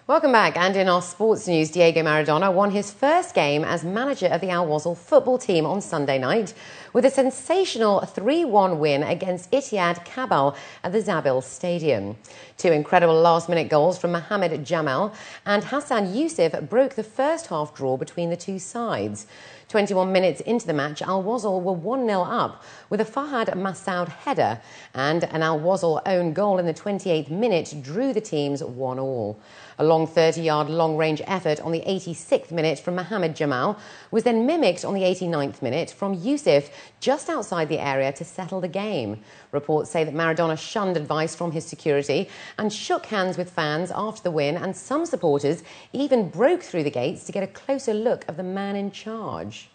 Welcome back. And in our sports news, Diego Maradona won his first game as manager of the Al Wasl football team on Sunday night with a sensational 3-1 win against Ittihad Kabul at the Zabil Stadium. Two incredible last-minute goals from Mohamed Jamal and Hassan Youssef broke the first half draw between the two sides. 21 minutes into the match, Al Wasl were 1-0 up with a Fahad Massoud header, and an Al Wasl own goal in the 28th minute drew the teams 1-1. A long 30-yard long-range effort on the 86th minute from Mohamed Jamal was then mimicked on the 89th minute from Youssef just outside the area to settle the game. Reports say that Maradona shunned advice from his security and shook hands with fans after the win, and some supporters even broke through the gates to get a closer look of the man in charge.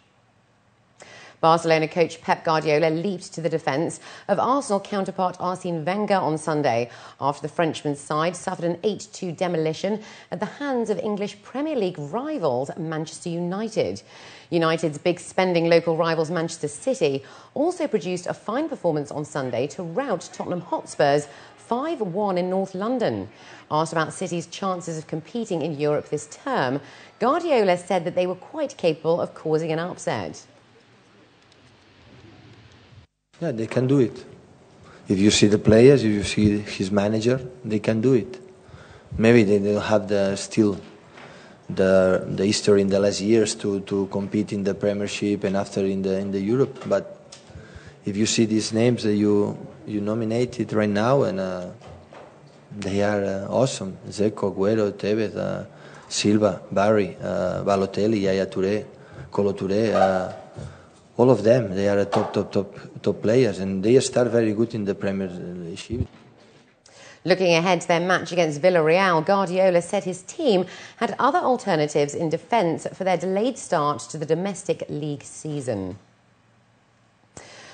Barcelona coach Pep Guardiola leaped to the defence of Arsenal counterpart Arsene Wenger on Sunday after the Frenchman's side suffered an 8-2 demolition at the hands of English Premier League rivals Manchester United. United's big-spending local rivals Manchester City also produced a fine performance on Sunday to rout Tottenham Hotspurs 5-1 in North London. Asked about City's chances of competing in Europe this term, Guardiola said that they were quite capable of causing an upset. Yeah, they can do it. If you see the players, if you see his manager, they can do it. Maybe they don't have the history in the last years to compete in the Premiership and after in the Europe. But if you see these names that you nominated right now, and they are awesome. Zeko, Agüero, Tevez, Silva, Barry, Balotelli, Yaya Touré, Kolo Touré. All of them, they are top players, and they start very good in the Premiership. Looking ahead to their match against Villarreal, Guardiola said his team had other alternatives in defence for their delayed start to the domestic league season.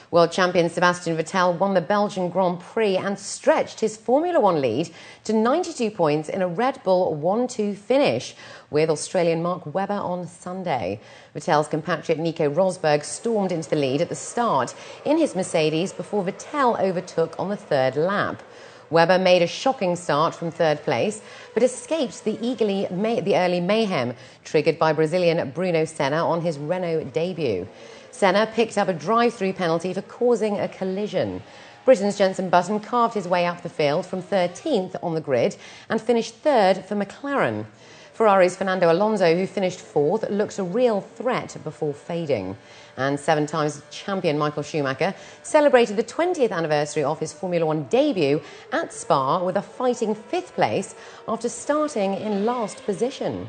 World champion Sebastian Vettel won the Belgian Grand Prix and stretched his Formula One lead to 92 points in a Red Bull 1-2 finish with Australian Mark Webber on Sunday. Vettel's compatriot Nico Rosberg stormed into the lead at the start in his Mercedes before Vettel overtook on the third lap. Webber made a shocking start from third place, but escaped the early mayhem triggered by Brazilian Bruno Senna on his Renault debut. Senna picked up a drive-through penalty for causing a collision. Britain's Jenson Button carved his way up the field from 13th on the grid and finished third for McLaren. Ferrari's Fernando Alonso, who finished fourth, looked a real threat before fading. And 7-time champion Michael Schumacher celebrated the 20th anniversary of his Formula One debut at Spa with a fighting fifth place after starting in last position.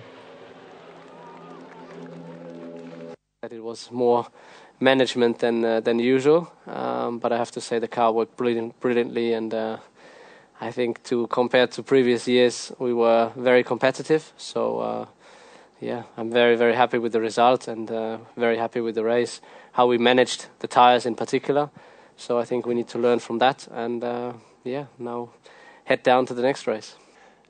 It was more management than usual, but I have to say the car worked brilliantly, and I think compared to previous years we were very competitive. So yeah, I'm very happy with the result and very happy with the race, how we managed the tyres in particular. So I think we need to learn from that, and yeah, now head down to the next race.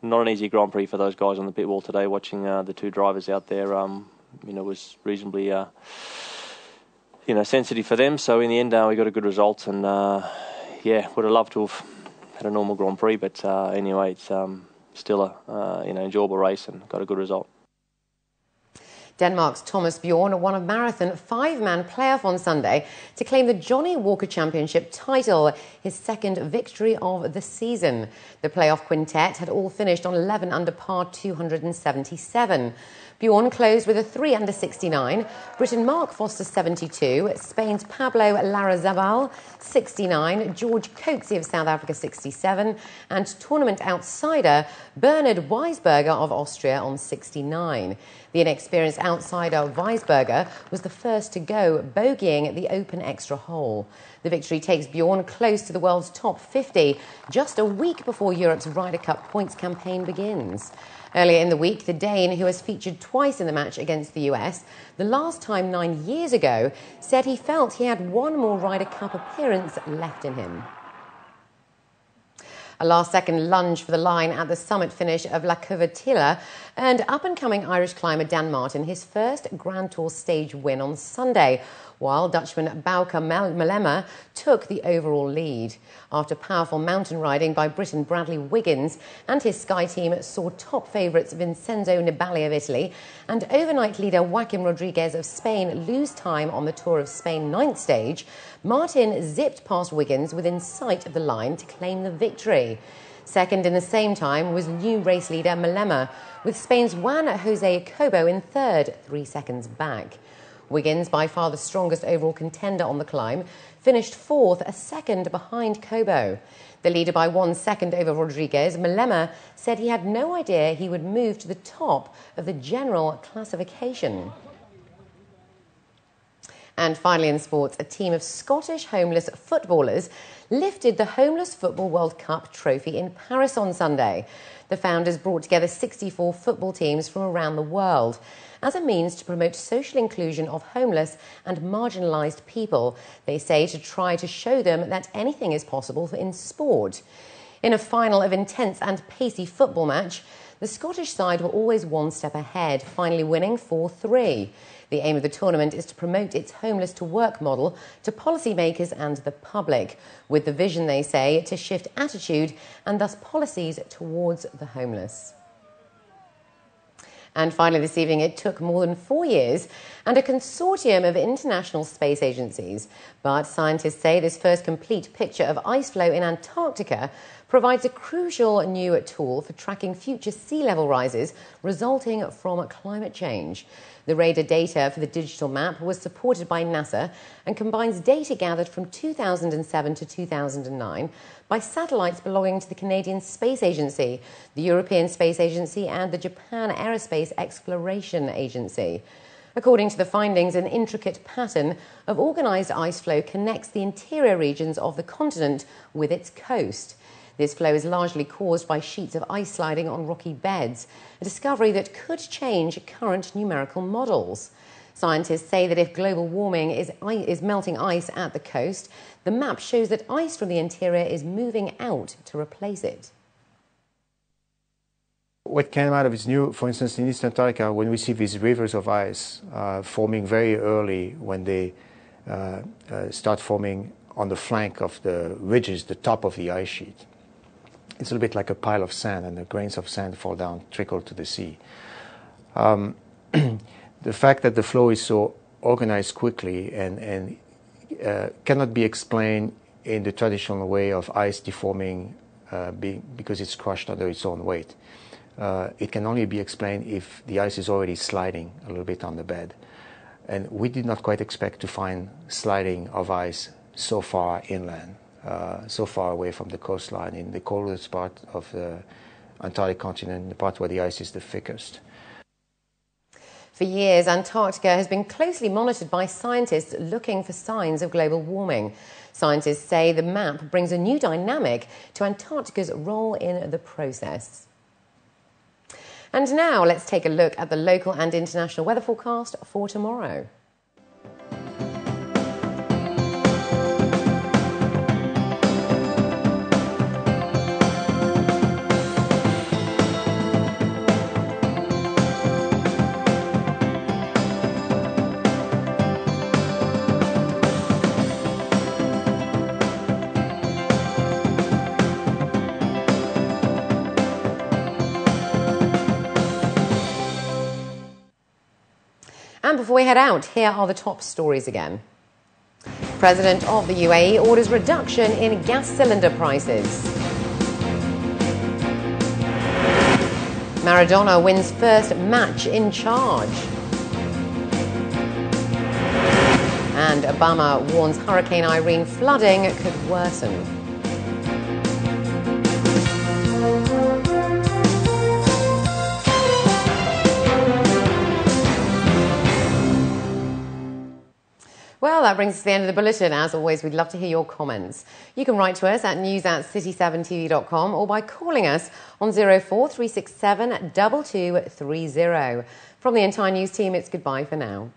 Not an easy Grand Prix for those guys on the pit wall today. Watching the two drivers out there, was reasonably, sensitive for them. So in the end, we got a good result, and yeah, would have loved to have had a normal Grand Prix, but anyway, it's still a enjoyable race and got a good result. Denmark's Thomas Bjorn won a marathon 5-man playoff on Sunday to claim the Johnny Walker Championship title, his second victory of the season. The playoff quintet had all finished on 11 under par 277. Bjorn closed with a 3 under 69, Britain Mark Foster 72, Spain's Pablo Larrazabal 69, George Coatsey of South Africa 67, and tournament outsider Bernhard Weisberger of Austria on 69. The inexperienced outsider Weisberger was the first to go, bogeying the open extra hole. The victory takes Bjorn close to the world's top 50, just a week before Europe's Ryder Cup points campaign begins. Earlier in the week, the Dane, who has featured twice in the match against the US, the last time 9 years ago, said he felt he had one more Ryder Cup appearance left in him. A last-second lunge for the line at the summit finish of La Covertilla earned up-and-coming Irish climber Dan Martin his first Grand Tour stage win on Sunday, while Dutchman Bauke Mollema took the overall lead. After powerful mountain riding by Briton Bradley Wiggins and his Sky team saw top favourites Vincenzo Nibali of Italy and overnight leader Joaquim Rodriguez of Spain lose time on the Tour of Spain 9th stage, Martin zipped past Wiggins within sight of the line to claim the victory. Second in the same time was new race leader Mollema, with Spain's Juan José Cobo in third, 3 seconds back. Wiggins, by far the strongest overall contender on the climb, finished fourth, a second behind Cobo. The leader by 1 second over Rodriguez, Mollema said he had no idea he would move to the top of the general classification. And finally in sports, a team of Scottish homeless footballers lifted the Homeless Football World Cup trophy in Paris on Sunday. The founders brought together 64 football teams from around the world as a means to promote social inclusion of homeless and marginalised people, they say, to try to show them that anything is possible in sport. In a final of intense and pacey football match, the Scottish side were always one step ahead, finally winning 4-3. The aim of the tournament is to promote its homeless to work model to policymakers and the public, with the vision, they say, to shift attitude and thus policies towards the homeless. And finally this evening, it took more than 4 years and a consortium of international space agencies. But scientists say this first complete picture of ice flow in Antarctica provides a crucial new tool for tracking future sea level rises resulting from climate change. The radar data for the digital map was supported by NASA and combines data gathered from 2007 to 2009 by satellites belonging to the Canadian Space Agency, the European Space Agency and the Japan Aerospace Exploration Agency. According to the findings, an intricate pattern of organised ice flow connects the interior regions of the continent with its coast. This flow is largely caused by sheets of ice sliding on rocky beds, a discovery that could change current numerical models. Scientists say that if global warming is melting ice at the coast, the map shows that ice from the interior is moving out to replace it. What came out of is new, for instance, in East Antarctica, when we see these rivers of ice forming very early when they start forming on the flank of the ridges, the top of the ice sheet. It's a little bit like a pile of sand, and the grains of sand fall down, trickle to the sea. The fact that the flow is so organized quickly and cannot be explained in the traditional way of ice deforming because it's crushed under its own weight. It can only be explained if the ice is already sliding a little bit on the bed. And we did not quite expect to find sliding of ice so far inland, so far away from the coastline, in the coldest part of the Antarctic continent, the part where the ice is the thickest. For years, Antarctica has been closely monitored by scientists looking for signs of global warming. Scientists say the map brings a new dynamic to Antarctica's role in the process. And now let's take a look at the local and international weather forecast for tomorrow. And before we head out, here are the top stories again. President of the UAE orders reduction in gas cylinder prices. Maradona wins first match in charge. And Obama warns Hurricane Irene flooding could worsen. Well, that brings us to the end of the bulletin. As always, we'd love to hear your comments. You can write to us at news@city7tv.com or by calling us on 04367 2230. From the entire news team, it's goodbye for now.